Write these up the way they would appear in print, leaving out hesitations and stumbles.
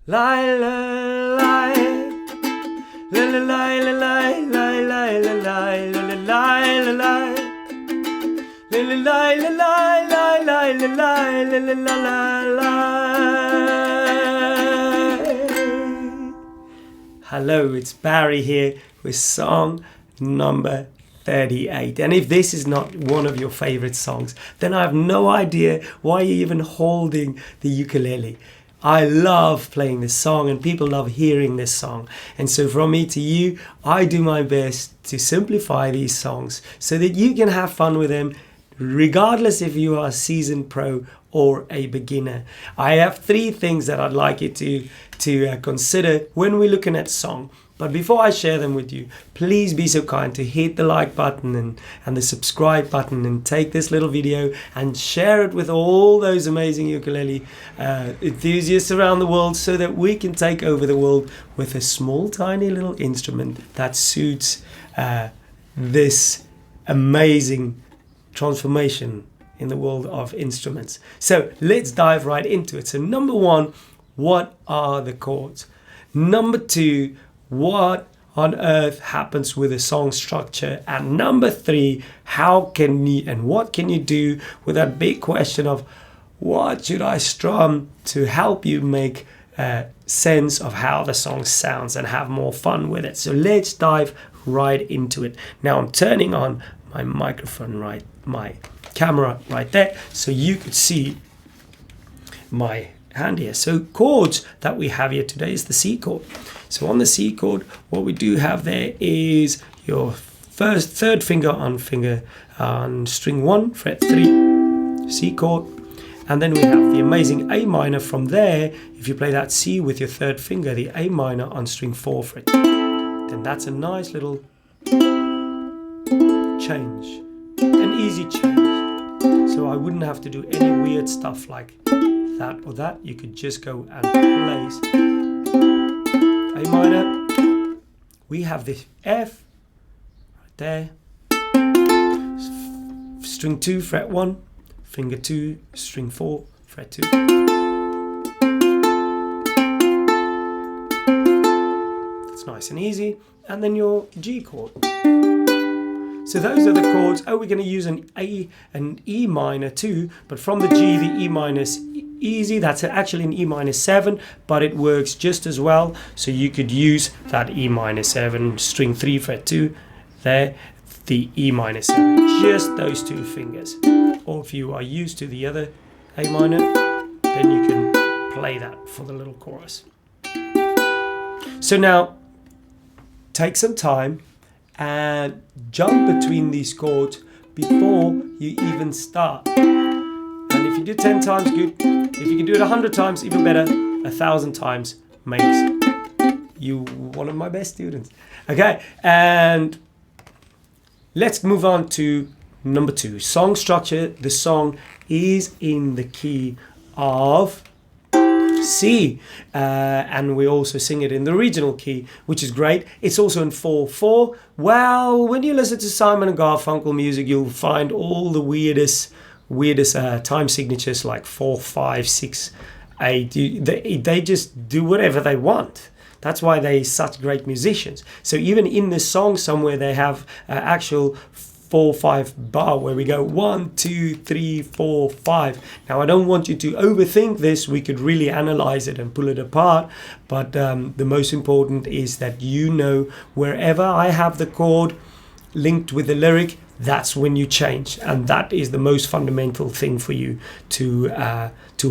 Lie, lie, lie. La la la la la la la la la la la la la. La la la la la la la la la la la. Hello, it's Barry here with song number 38. And if this is not one of your favorite songs, then I have no idea why you're even holding the ukulele. I love playing this song and people love hearing this song. And so from me to you, I do my best to simplify these songs so that you can have fun with them regardless if you are a seasoned pro or a beginner. I have 3 things that I'd like you to consider when we're looking at song. But before I share them with you, please be so kind to hit the like button and the subscribe button and take this little video and share it with all those amazing ukulele enthusiasts around the world so that we can take over the world with a small, tiny little instrument that suits this amazing transformation in the world of instruments. So let's dive right into it. So number 1, what are the chords? Number 2, what on earth happens with a song structure? And number 3, how can you and what can you do with that big question of what should I strum to help you make sense of how the song sounds and have more fun with it? So let's dive right into it. Now I'm turning on my microphone, my camera right there, so you could see my hand here. So chords that we have here today is the C chord. So on the C chord, what we do have there is your third finger on string 1, fret 3, C chord, and then we have the amazing A minor from there. If you play that C with your 3rd finger, the A minor on string 4, fret 2, then that's a nice little change, an easy change. So I wouldn't have to do any weird stuff like that or that. You could just go and place A minor. We have this F right there, string 2, fret 1, finger 2, string 4, fret 2. That's nice and easy. And then your G chord. So those are the chords. Oh, we're going to use an A and E minor too, but from the G, the E minor is easy. That's actually an E minor 7, but it works just as well. So you could use that E minor 7, string 3, fret 2, there, the E minor 7, just those 2 fingers. Or if you are used to the other A minor, then you can play that for the little chorus. So now, take some time and jump between these chords before you even start. And if you do 10 times, good. If you can do it 100 times, even better. 1,000 times makes you one of my best students. Okay, and let's move on to number 2. Song structure. The song is in the key of C, and we also sing it in the regional key, which is great. It's also in 4/4. Well, when you listen to Simon and Garfunkel music, you'll find all the weirdest time signatures like 4, 5, 6, 8. They just do whatever they want. That's why they're such great musicians. So even in this song somewhere they have actual 4/5 bar where we go 1, 2, 3, 4, 5. Now I don't want you to overthink this. We could really analyze it and pull it apart, but the most important is that you know wherever I have the chord linked with the lyric, that's when you change, and that is the most fundamental thing for you to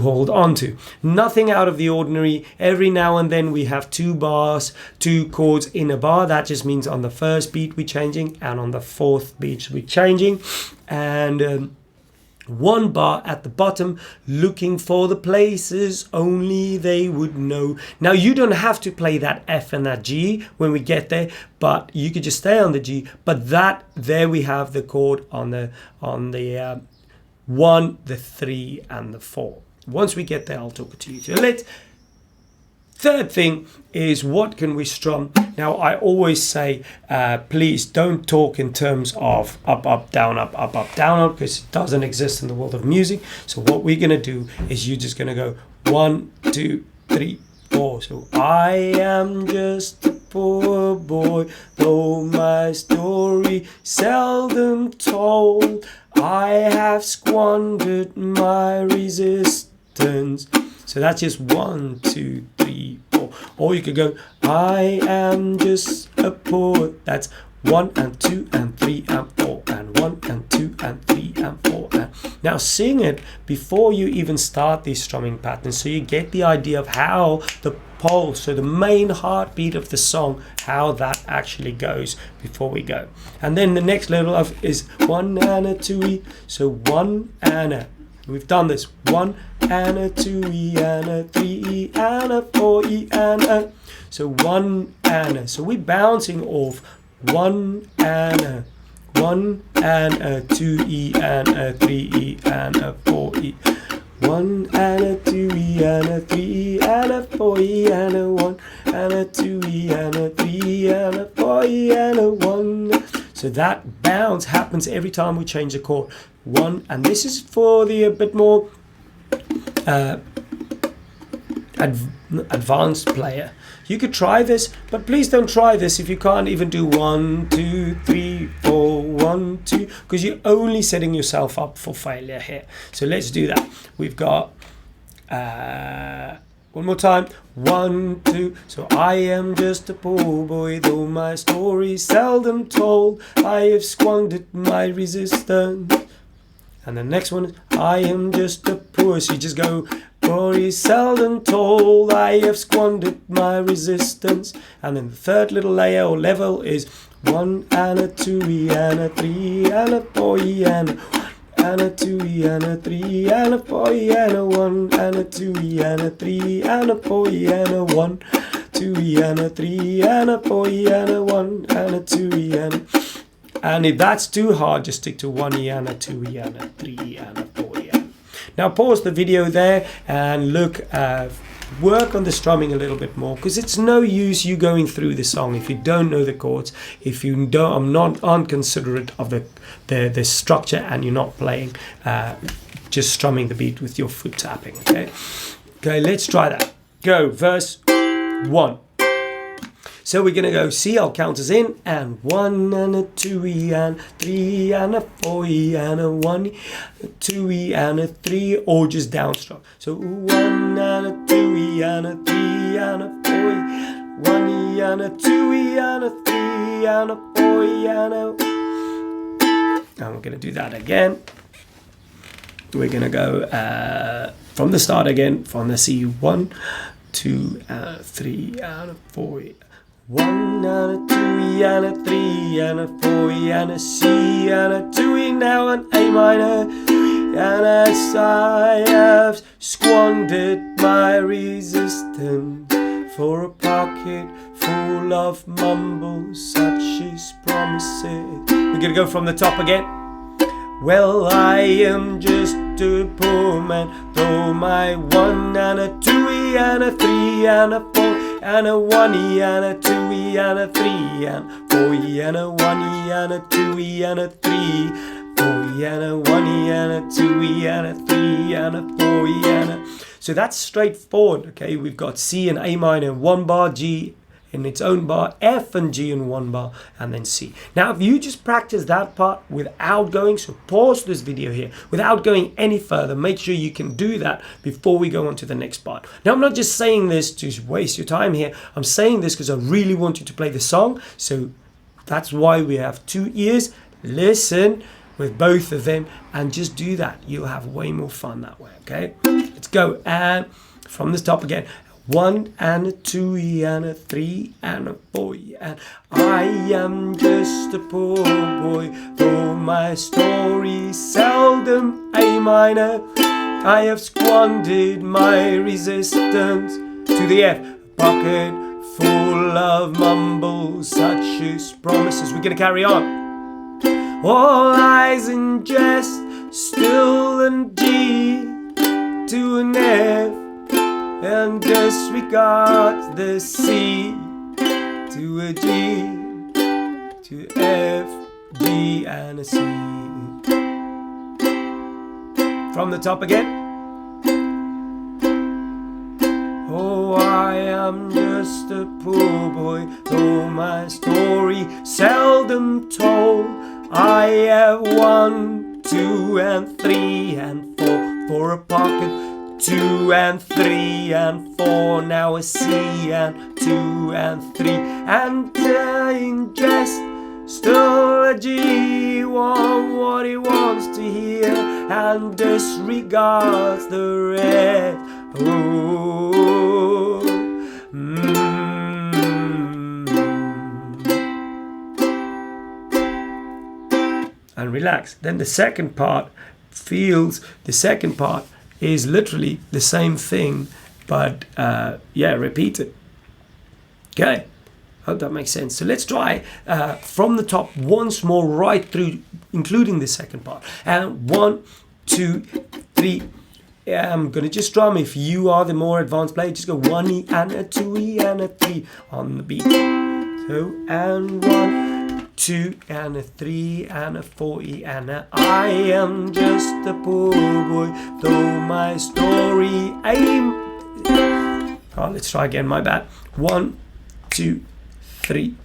hold on to. Nothing out of the ordinary. Every now and then we have 2 bars, 2 chords in a bar. That just means on the 1st beat we're changing, and on the 4th beat we're changing, and 1 bar at the bottom, looking for the places only they would know. Now you don't have to play that F and that G when we get there, but you could just stay on the G. But that there we have the chord on the 1, the 3, and the 4. Once we get there, I'll talk to you. So third thing is, what can we strum? Now, I always say, please don't talk in terms of up, up, down, up, because it doesn't exist in the world of music. So what we're going to do is you're just going to go 1, 2, 3, 4, 4. So I am just a poor boy, though my story seldom told. I have squandered my resistance. So that's just 1, 2, 3, 4. Or you could go, I am just a poor. That's 1 and 2 and 3 and 4 and 1 and 2 and 3 and 4 and now sing it before you even start these strumming patterns, so you get the idea of how the pulse, so the main heartbeat of the song, how that actually goes before we go. And then the next level of is 1 and a 2E. So 1 and a, we've done this, 1 and a 2E and a 3E and a 4E and a. So 1 and a. So we're bouncing off 1 and a, 1 and a 2E and a 3E and a 4E. 1 and a 2E and a 3E and a 4E and a 1 and a 2E and a 3E and a 4E and a 1. So that bounce happens every time we change the chord. 1, and this is for the a bit more advanced player. You could try this, but please don't try this if you can't even do 1, 2, 3, 4, 1, 2, because you're only setting yourself up for failure here. So let's do that. We've got one more time, 1, 2. So I am just a poor boy, though my story's seldom told. I have squandered my resistance. And the next one is I am just a poor. So you just go, story seldom told, I have squandered my resistance. And then the third little layer or level is 1 and a 2E and a 3 and a 4E and a 1 and a 2E and a 3 and a 4E and a 1 and a 2E and a 3 and a 4E and a 1, 2E and a 3 and a 4E and a 1 and a 2E and a. And if that's too hard, just stick to 1E and a 2E and a 3E and a 4E. Now pause the video there and look, work on the strumming a little bit more, because it's no use you going through the song if you don't know the chords, if you aren't considerate of the structure, and you're not playing, just strumming the beat with your foot tapping. Okay, let's try that. Go, verse 1. So we're going to go C, I'll count us in, and 1 and a 2E and 3 and a 4E and a 1, a 2E and a 3, or just downstroke. So 1 and a 2E and a 3 and a 4E, 1E and a 2E and a 3 and a 4E and a. And we're going to do that again. We're going to go from the start again, from the C, 1, 2, 3 and a 4E. 1 and a 2E and a 3 and a 4E and a C and a 2E, now an A minor, and as I have squandered my resistance for a pocket full of mumbles, such as promises. We're gonna go from the top again. Well, I am just a poor man, though my 1 and a 2E and a 3 and a 4 and a 1E and a 2E and a 3 and 4E and a 1E and a 2E and a 3, 4E and a 1E and a 2E and a 3 and a 4E and a. So that's straightforward. Okay, we've got C and A minor in one bar, G in its own bar, F and G in one bar, and then C. Now if you just practice that part without going, so pause this video here, without going any further, make sure you can do that before we go on to the next part. Now I'm not just saying this to waste your time here, I'm saying this because I really want you to play the song, so that's why we have 2 ears. Listen with both of them and just do that. You'll have way more fun that way, okay? Let's go, and from the top again. 1 and a 2E and a 3 and a 4E, and I am just a poor boy, though my story seldom A minor. I have squandered my resistance to the F, pocket full of mumbles, such as promises. We're gonna carry on. All lies in jest, still and G to an F, and disregard the C to a G to F, G and a C. From the top again. Oh, I I am just a poor boy, though my story seldom told. I have 1, 2, and 3, and 4 for a pocket. 2 and 3 and 4, now a C and 2 and 3, and in jest still a G, want what he wants to hear and disregards the rest. Ooh. And relax. Then the second part is literally the same thing, but repeated. Okay, hope that makes sense. So let's try from the top once more, right through, including the second part. And 1, 2, 3. I'm gonna just strum. If you are the more advanced player, just go 1 E and a 2 E and a 3 on the beat. So, and 1, 2 and a 3 and a 4 E and a I am just a poor boy, though my story aim. Oh, let's try again, my bad. 1, 2, 3,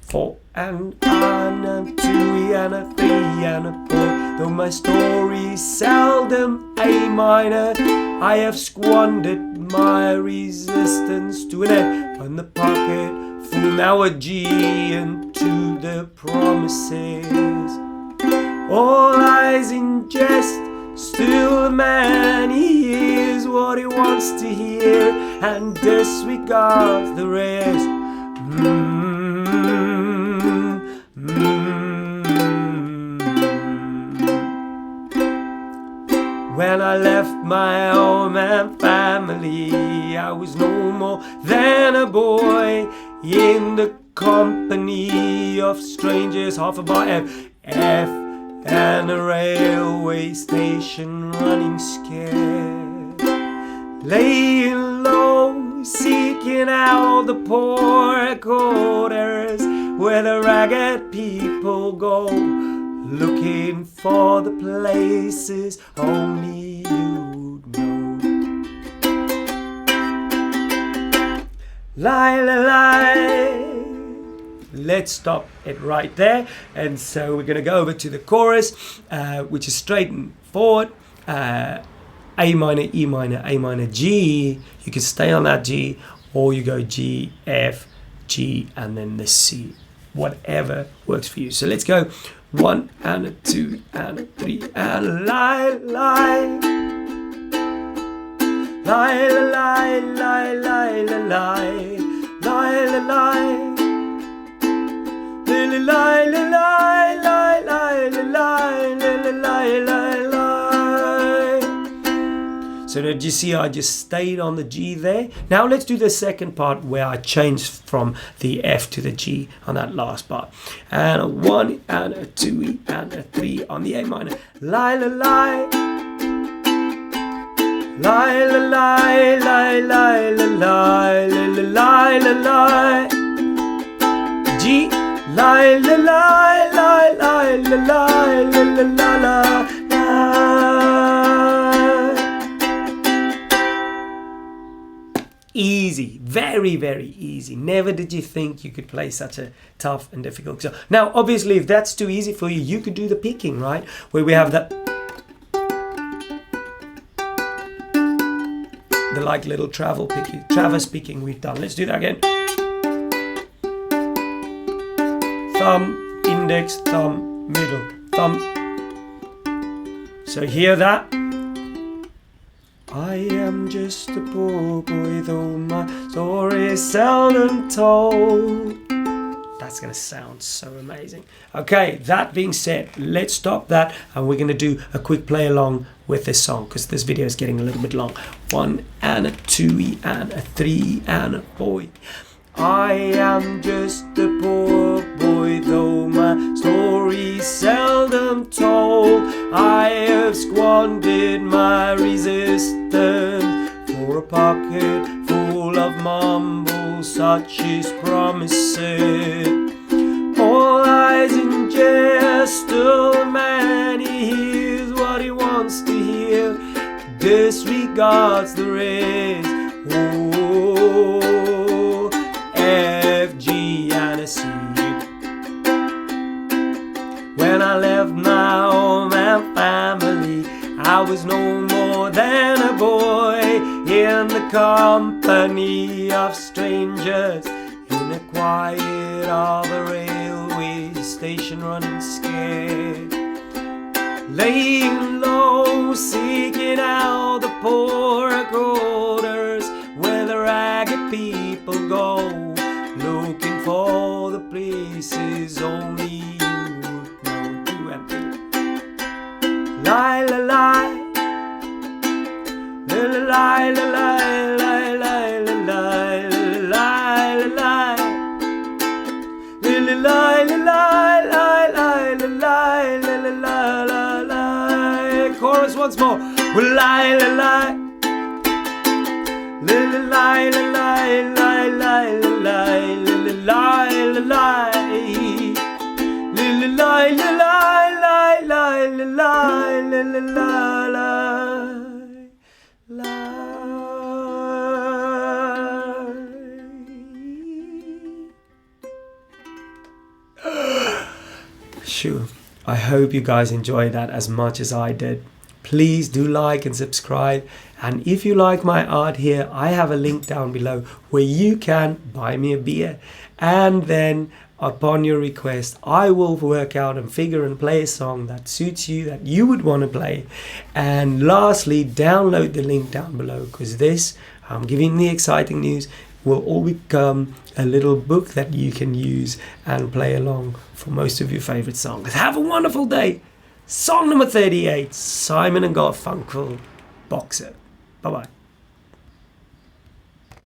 4 and a 2 E and a 3 and a 4, though my story seldom A minor. I have squandered my resistance to an F on the pocket full, now a G into the promises. All eyes in jest, still a man, he hears what he wants to hear and disregards the rest. When I left my home and family, I was no more than a boy in the company of strangers, half a bar F and a railway station running scared, laying low, seeking out the poor quarters where the ragged people go, looking for the places only you know. Lie, lie, lie. Let's stop it right there. And so we're going to go over to the chorus, which is straight and forward. A minor, E minor, A minor, G. You can stay on that G, or you go G, F, G, and then the C. Whatever works for you. So let's go 1 and a 2 and a 3 and a lie, lie. Lie, lie, lie, lie, lie, lie, lie, lie, lie. Lie, lie, lie, lie, lie, lie, lie, lie, lie. So did you see I just stayed on the G there? Now let's do the second part where I changed from the F to the G on that last part. And a 1 and a 2 E and a 3 on the A minor. Lie, lie, lie. Lie, lie, lie, lie, lie, lie, lie, lie, lie. G. Lie, lie, lie, lie, lie, lie, lie, lie, lie. Easy, very, very easy. Never did you think you could play such a tough and difficult song. Now, obviously, if that's too easy for you, you could do the picking, right? Where we have that, the like little traverse picking we've done. Let's do that again. Thumb, index, thumb, middle, thumb. So hear that? I am just a poor boy, though my story is seldom told. That's going to sound so amazing. Okay, that being said, let's stop that and we're going to do a quick play along with this song because this video is getting a little bit long. 1 and a 2 E and a 3 and a 4. I am just a poor boy, though my story seldom told. I have squandered my resistance for a pocket full of mumbles such as promises. All eyes in jest, still a man, he hears what he wants to hear, disregards the rest. Oh, company of strangers in the quiet of a railway station, running scared, laying low, seeking out the poorer quarters where the ragged people go, looking for the places only you would know to empty. Lie, lie, lie. La la la la la la la la la la la la. Chorus once more. Lie la la la la la la la la la la. Sure. I hope you guys enjoyed that as much as I did. Please do like and subscribe, and if you like my art here, I have a link down below where you can buy me a beer, and then upon your request I will work out and figure and play a song that suits you, that you would want to play. And lastly, download the link down below, because this, I'm giving the exciting news, will all become a little book that you can use and play along for most of your favorite songs. Have a wonderful day. Song number 38, Simon and Garfunkel, Boxer. Bye-bye.